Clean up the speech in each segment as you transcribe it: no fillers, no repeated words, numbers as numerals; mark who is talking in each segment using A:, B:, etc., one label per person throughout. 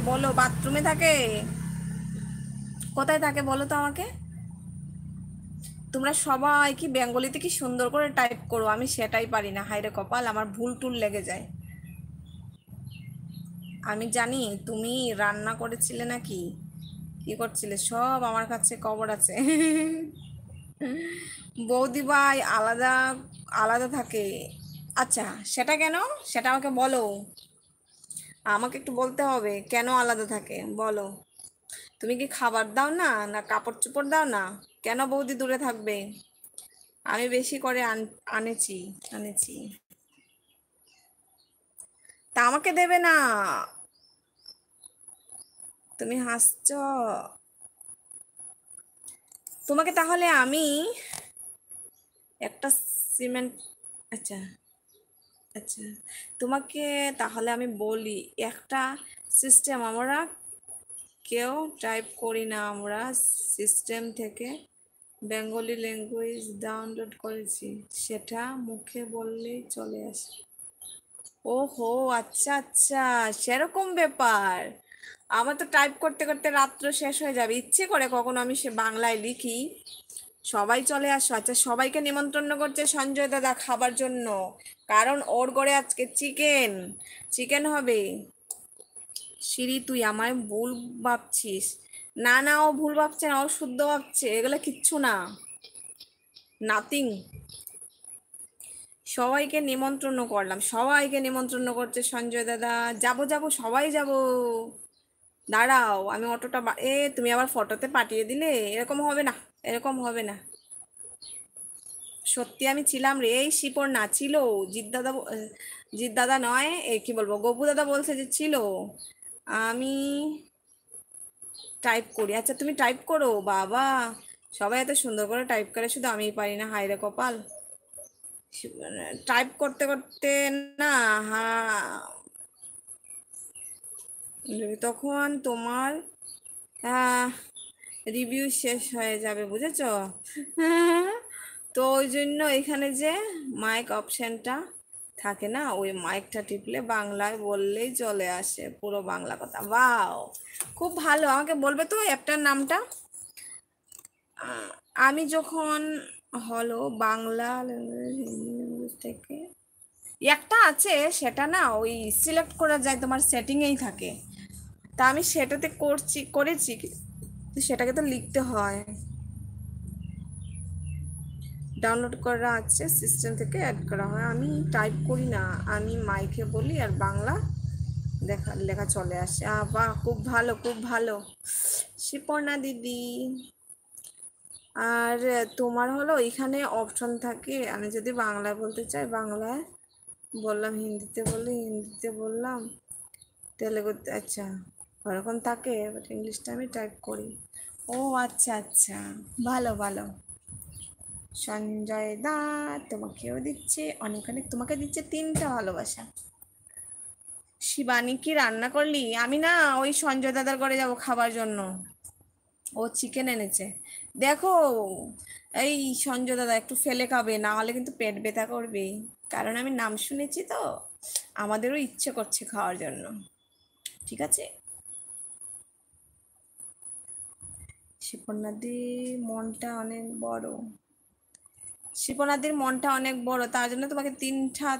A: বলো, বাথরুমে থাকে? কোথায় থাকে বলো তো আমাকে। তোমরা সবাই কি বেঙ্গলিতে কি সুন্দর করে টাইপ করো, আমি সেটাই পারি না। হায়রে কপাল, আমার ভুল টুল লেগে যায়। আমি জানি তুমি রান্না করেছিলে নাকি, কি করছিলে সব আমার কাছে খবর আছে। বৌদি ভাই আলাদা আলাদা থাকে? আচ্ছা, সেটা কেন? সেটা আমাকে বলো। আমাকে একটু বলতে হবে কেন আলাদা থাকে, বলো। তুমি কি খাবার দাও না, না কাপড় চোপড় দাও না? কেন বৌদি দূরে থাকবে? আমি বেশি করে আনেছি আনেছি। তা আমাকে দেবে না? তুমি হাসছো। তোমাকে তাহলে আমি একটা সিমেন্ট, আচ্ছা আচ্ছা, তোমাকে তাহলে আমি বলি একটা সিস্টেম আমরা কেউ টাইপ করি না, আমরা সিস্টেম থেকে বেঙ্গলি ল্যাঙ্গুয়েজ ডাউনলোড করেছি, সেটা মুখে বললেই চলে আসে। ওহো, আচ্ছা আচ্ছা, সেরকম ব্যাপার। আমার তো টাইপ করতে করতে রাত্র শেষ হয়ে যাবে, ইচ্ছে করে কখনো আমি সে বাংলায় লিখি। সবাই চলে আসো। আচ্ছা, সবাইকে নিমন্ত্রণ করছে সঞ্জয় দাদা খাবার জন্য, কারণ ওর ঘরে আজকে চিকেন চিকেন হবে। সিঁড়ি, তুই আমায় ভুল ভাবছিস। না না, ও ভুল ভাবছে না, ও শুদ্ধ ভাবছে, এগুলো কিচ্ছু না, নাথিং। সবাইকে নিমন্ত্রণ করলাম, সবাইকে নিমন্ত্রণ করছে সঞ্জয় দাদা। যাব যাব, সবাই যাব। দাঁড়াও, আমি অটোটা তুমি আবার ফটোতে পাঠিয়ে দিলে, এরকম হবে না, এরকম হবে না। সত্যি আমি ছিলাম রে, এই শিপর না ছিল। জিৎ দাদা নয়, কি বলবো, গপু দাদা বলছে যে ছিল। আমি টাইপ করি। আচ্ছা, তুমি টাইপ করো বাবা। সবাই এত সুন্দর করে টাইপ করে, শুধু আমিই পারি না, হায় রে কপাল। টাইপ করতে করতে না, হা, তখন তোমার রিভিউ শেষ হয়ে যাবে, বুঝেছো? তো ওই জন্য এখানে যে মাইক অপশনটা থাকে না, ওই মাইকটা টিপলে বাংলায় বললেই চলে আসে পুরো বাংলা কথা। বাও, খুব ভালো। আমাকে বলবে তো অ্যাপটার নামটা? আমি যখন হলো বাংলা ল্যাঙ্গুয়েজ হিন্দি ল্যাঙ্গুয়েজ থেকে একটা আছে, সেটা না ওই সিলেক্ট করা যায়, তোমার সেটিংয়েই থাকে। তা আমি সেটাতে করেছি, তো সেটাকে তো লিখতে হয়। ডাউনলোড করা আছে, সিস্টেম থেকে অ্যাড করা হয়, আমি টাইপ করি না, আমি মাইকে বলি আর বাংলা লেখা চলে আসে। বাহ, খুব ভালো খুব ভালো, শিপর্ণা দিদি। আর তোমার হলো এখানে অপশন থাকে, আমি যদি বাংলায় বলতে চাই বাংলায় বললাম, হিন্দিতে বললে হিন্দিতে বললাম, তেলেগুতে, আচ্ছা ওরকম থাকে, বাট ইংলিশটা আমি টাইপ করি। ও আচ্ছা আচ্ছা, ভালো ভালো। সঞ্জয় দা তোমাকেও দিচ্ছে অনেক অনেক, তোমাকে দিচ্ছে 3টা ভালোবাসা। শিবানী, কি রান্না করলি? আমি না ওই সঞ্জয় দাদার ঘরে যাব খাবার জন্য, ও চিকেন এনেছে। দেখো, এই সঞ্জয় দাদা একটু ফেলে খাবে, না হলে কিন্তু পেট ব্যথা করবে। কারণ আমি নাম শুনেছি তো, আমাদেরও ইচ্ছে করছে খাওয়ার জন্য। ঠিক আছে। শিপনাদির মনটা অনেক বড়, শিপনাদির মনটা অনেক বড়, তার জন্য তোমাকে তিনটা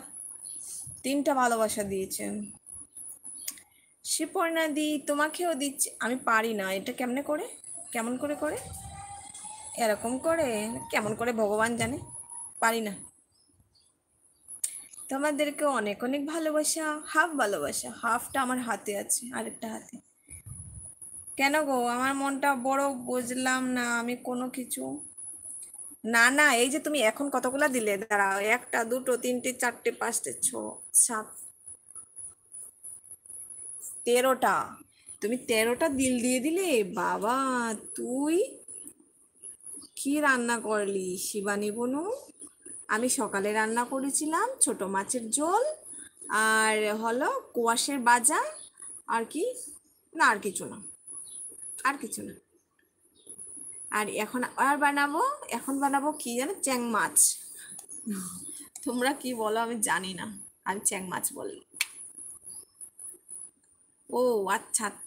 A: তিনটা ভালোবাসা দিয়েছে। শিপর্ণাদি তোমাকেও দিচ্ছে। আমি পারি না এটা, কেমনে করে, কেমন করে করে, এরকম করে, কেমন করে ভগবান জানে, পারি না। তোমাদেরকে অনেক অনেক ভালোবাসা, হাফ ভালোবাসা, হাফটা আমার হাতে আছে, আরেকটা হাতে। কেন গো, আমার মনটা বড়, বুঝলাম না আমি কোনো কিছু। না না, এই যে তুমি এখন কতগুলা দিলে, দাঁড়াও, একটা দুটো তিনটে চারটে পাঁচটে ছ সাত, 13টা। তুমি 13টা দিল দিয়ে দিলে বাবা। তুই কি রান্না করলি শিবানী বনু? আমি সকালে রান্না করেছিলাম ছোট মাছের ঝোল, আর হলো কোয়াশের বাজা, আর কি, না আর কিছু না, আর কিছু না। আর এখন আর বানাবো, এখন বানাবো কি জানো, চ্যাং মাছ। তোমরা কি বলো আমি জানি না, আমি চ্যাং মাছ বলি। ও আচ্ছা আচ্ছা।